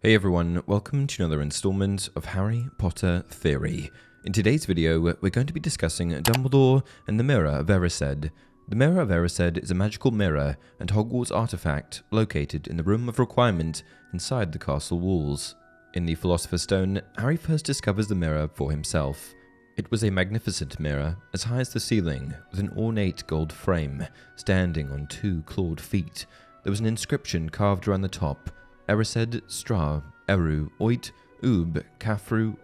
Hey everyone, welcome to another installment of Harry Potter Theory. In today's video, we're going to be discussing Dumbledore and the Mirror of Erised. The Mirror of Erised is a magical mirror and Hogwarts artifact located in the Room of Requirement inside the castle walls. In the Philosopher's Stone, Harry first discovers the mirror for himself. It was a magnificent mirror, as high as the ceiling, with an ornate gold frame, standing on two clawed feet. There was an inscription carved around the top: Erised, stra, ehru, cafru,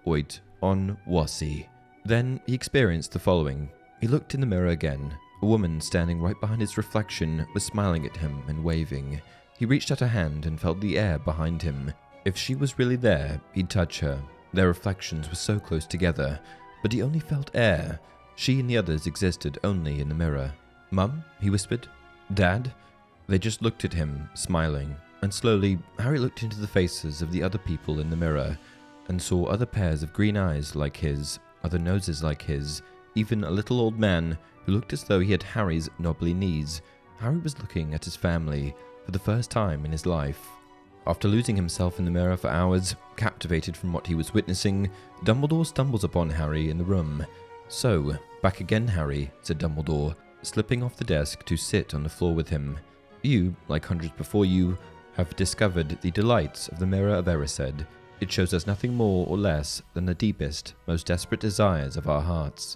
on wohsi. Then he experienced the following. He looked in the mirror again. A woman standing right behind his reflection was smiling at him and waving. He reached out a hand and felt the air behind him. If she was really there, he'd touch her. Their reflections were so close together, but he only felt air. She and the others existed only in the mirror. "Mum?" he whispered. "Dad?" They just looked at him, smiling. And slowly, Harry looked into the faces of the other people in the mirror and saw other pairs of green eyes like his, other noses like his, even a little old man who looked as though he had Harry's knobbly knees. Harry was looking at his family for the first time in his life. After losing himself in the mirror for hours, captivated from what he was witnessing, Dumbledore stumbles upon Harry in the room. "So, back again, Harry," said Dumbledore, slipping off the desk to sit on the floor with him. "You, like hundreds before you, have discovered the delights of the Mirror of Erised. It shows us nothing more or less than the deepest, most desperate desires of our hearts."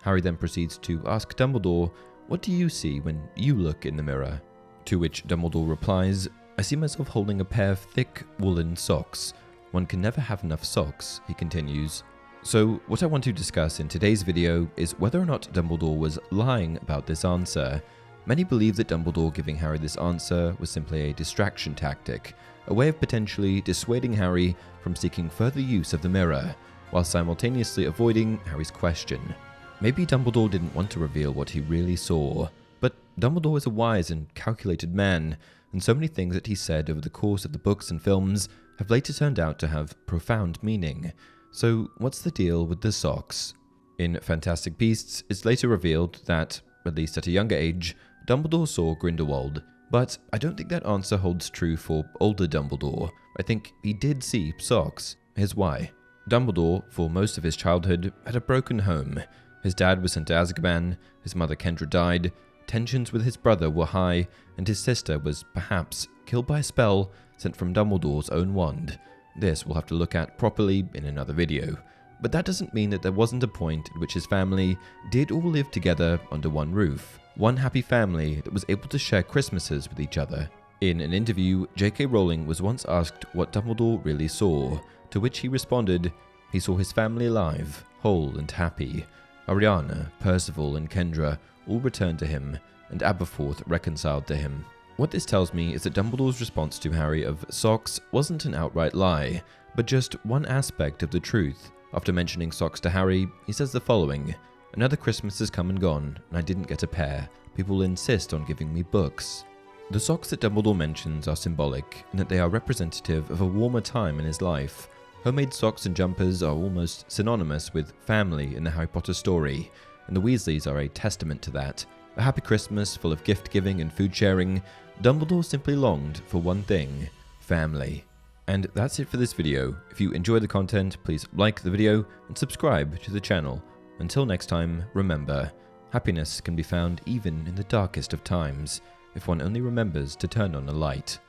Harry then proceeds to ask Dumbledore, "What do you see when you look in the mirror?" To which Dumbledore replies, "I see myself holding a pair of thick woolen socks. One can never have enough socks," he continues. So, what I want to discuss in today's video is whether or not Dumbledore was lying about this answer. Many believe that Dumbledore giving Harry this answer was simply a distraction tactic, a way of potentially dissuading Harry from seeking further use of the mirror, while simultaneously avoiding Harry's question. Maybe Dumbledore didn't want to reveal what he really saw, but Dumbledore is a wise and calculated man, and so many things that he said over the course of the books and films have later turned out to have profound meaning. So what's the deal with the socks? In Fantastic Beasts, it's later revealed that, at least at a younger age, Dumbledore saw Grindelwald, but I don't think that answer holds true for older Dumbledore. I think he did see socks. Here's why. Dumbledore, for most of his childhood, had a broken home. His dad was sent to Azkaban, his mother Kendra died, tensions with his brother were high, and his sister was, perhaps, killed by a spell sent from Dumbledore's own wand. This we'll have to look at properly in another video. But that doesn't mean that there wasn't a point at which his family did all live together under one roof. One happy family that was able to share Christmases with each other. In an interview, J.K. Rowling was once asked what Dumbledore really saw, to which he responded, he saw his family alive, whole and happy. Ariana, Percival and Kendra all returned to him, and Aberforth reconciled to him. What this tells me is that Dumbledore's response to Harry of socks wasn't an outright lie, but just one aspect of the truth. After mentioning socks to Harry, he says the following: "Another Christmas has come and gone, and I didn't get a pair. People insist on giving me books." The socks that Dumbledore mentions are symbolic, in that they are representative of a warmer time in his life. Homemade socks and jumpers are almost synonymous with family in the Harry Potter story, and the Weasleys are a testament to that. A happy Christmas full of gift-giving and food-sharing. Dumbledore simply longed for one thing: family. And that's it for this video. If you enjoy the content, please like the video and subscribe to the channel. Until next time, remember, happiness can be found even in the darkest of times, if one only remembers to turn on a light.